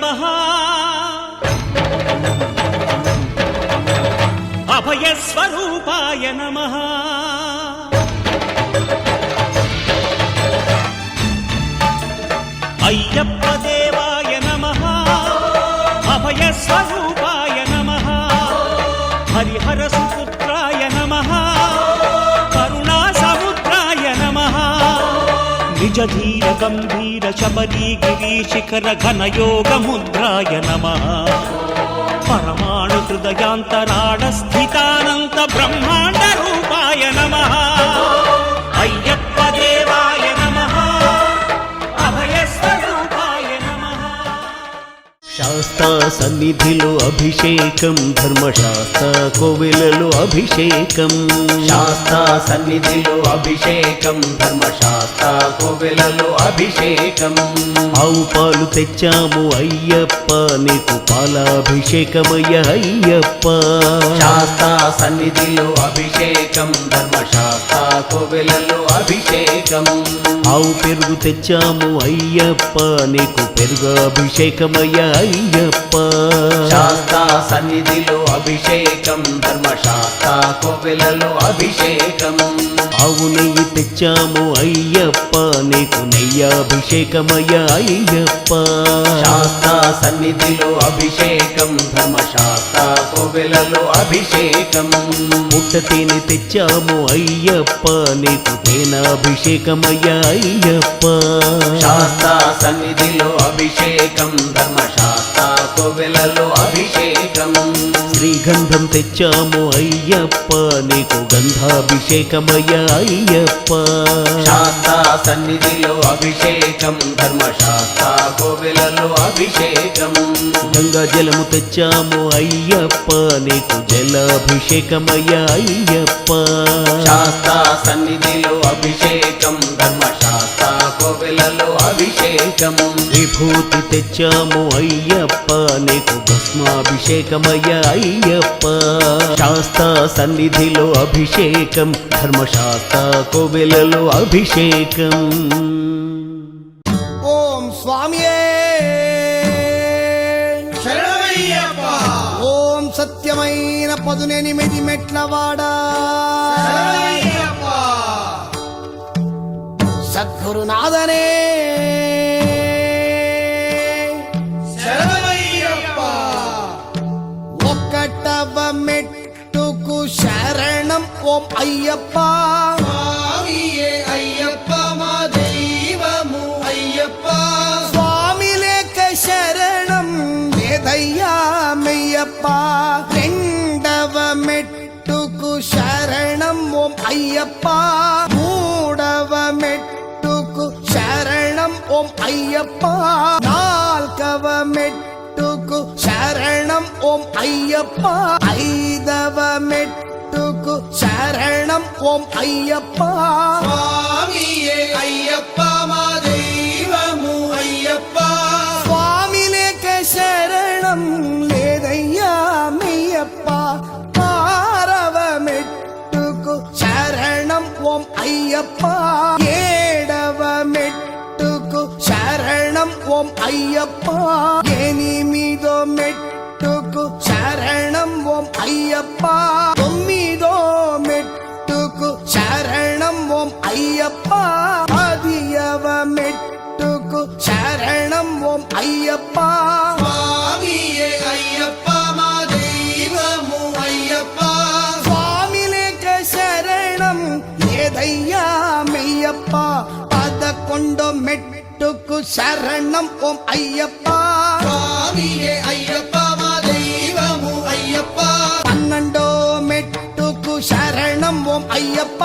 నమః అభయస్వరూపాయ నమః అయ్యప్ప దేవాయ నమః అభయస్వరూపాయ నమః హరిహర సుపుత్రాయ నమః కరుణా సముద్రాయ నమః నిజ ధీర గంభీర శబరీ గిరి శిఖర ఘనయోగ ముద్రాయ నమః పరమాణు హృదయాంతరాళ స్థితానంత బ్రహ్మాండ రూపాయ నమః అయ్యప్ప దేవాయ నమః అభయస్వరూపాయ నమః. శాస్తా సన్నిధిలో అభిషేకం ధర్మశాస్త్ర కోవెలలో అభిషేకం శాస్తా సన్నిధిలో అభిషేకం ధర్మశాస్త్ర కోవెలలో అభిషేకం ఆవు పాలు తెచ్చాము అయ్యప్ప నీకు పాలాభిషేకమయ్య అయ్యప్ప శాస్తా సన్నిధిలో అభిషేకం ధర్మశాస్త్ర కోవెలలో అభిషేకం ఆవు పెరుగు తెచ్చాము అయ్యప్ప నీకు పెరుగు అభిషేకమయ్య అయ్యప్ప శాస్తా సన్నిధిలో అభిషేకం ధర్మశాస్త్ర కోవెలలో అభిషేకం ఆవు నెయ్యి తెచ్చాము అయ్యప్ప నీకు నెయ్యాభిషేకమయ్య అయ్యప్ప శాస్తా సన్నిధిలో అభిషేకం ధర్మశాస్త్ర కోవెలలో అభిషేకం పుట్ట తేనె తెచ్చాము అయ్యప్ప నీకు తేనాభిషేకమయ్య అయ్యప్ప శాస్తా సన్నిధిలో అభిషేకం ధర్మశాస్త్ర కోవెలలో అభిషేకం శ్రీగంధం తెచ్చాము అయ్యప్ప నీకు గంధాభిషేకమయ్య అయ్యప్ప శాస్తా సన్నిధిలో అభిషేకం ధర్మశాస్త్ర కోవెలలో అభిషేకం గంగా జలము తెచ్చాము అయ్యప్ప నీకు జలాభిషేకమయ్య అయ్యప్ప శాస్తా సన్నిధిలో అభిషేకం ధర్మశాస్త్ర కోవెలలో అభిషేకం విభూతి తెచ్చాము అయ్యప్ప నీకు భస్మాభిషేకమయ్య అయ్యప్ప శాస్తా సన్నిధిలో అభిషేకం ధర్మశాస్త్ర కోవెలలో అభిషేకం. ఓం స్వామియే శరణమయ్యప్ప. ఓం సత్యమైన 18 మెట్లవాడా శరణమయ్యప్ప. సద్గురునాథనే శరణమయ్యప్ప. ఒక్కటవ మెట్టుకు శరణం ఓం అయ్యప్ప స్వామియే అయ్యప్ప మా దైవము అయ్యప్ప. స్వామి లేక శరణం లేదయ్యా మెయ్యప్ప రెండవ మెట్టుకు శరణం ఓం అయ్యప్ప మూడవ మెట్టుకు శరణం ఓం అయ్యప్ప నాల్గవ మెట్టుకు శరణం ఓం అయ్యప్ప ఐదవ మెట్టుకు శరణం ఓం అయ్యప్ప స్వామియే అయ్యప్ప మా దైవము అయ్యప్ప. స్వామి లేక శరణం లేదయ్యా మెయ్యప్ప ఆరవ మెట్టుకు శరణం ఓం అయ్యప్ప ఏడవ మెట్టుకు శరణం ఓం అయ్యప్ప ఎనిమిదో మెట్టుకు శరణం ఓం అయ్యప్ప తొమ్మిదో మెట్టుకు శరణం ఓం అయ్యప్ప పదియవ మెట్టుకు శరణం ఓం అయ్యప్ప స్వామియే అయ్యప్ప మా దైవము అయ్యప్ప. స్వామి లేక శరణం లేదయ్యా మెయ్యప్ప 11 మెట్టుకు శరణం ఓం అయ్యప్ప స్వామియే అయ్యప్ప మా దైవము అయ్యప్ప. 12 మెట్టుకు శరణం ఓం అయ్యప్ప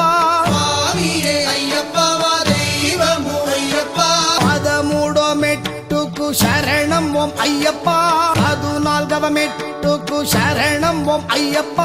స్వామియే అయ్యప్ప మా దైవము అయ్యప్ప. 13 మెట్టుకు శరణం ఓం అయ్యప్ప 14వ మెట్టుకు శరణం ఓం అయ్యప్ప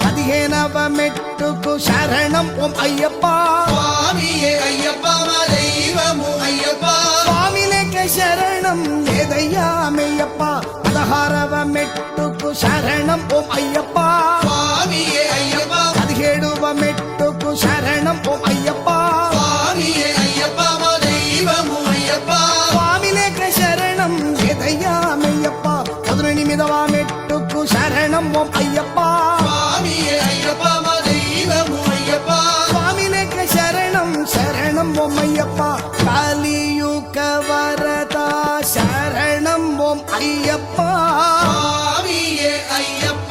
15వ మెట్టుకు శరణం ఓం అయ్యప్ప స్వామియే అయ్యప్ప మా దైవము అయ్యప్ప. స్వామి లేక శరణం లేదయ్యా మెయ్యప్ప 16వ మెట్టుకు శరణం ఓం అయ్యప్ప స్వామియే అయ్యప్ప. 17వ మెట్టుకు శరణం ఓం అయ్యప్ప స్వామియే అయ్యప్ప మా దైవము అయ్యప్ప. స్వామి లేక శరణం లేదయ్యా మెయ్యప్ప சரணம் ஓம் ஐயப்பா கலியுக வரதா சரணம் ஓம் ஐயப்பா சுவாமியே ஐயப்பா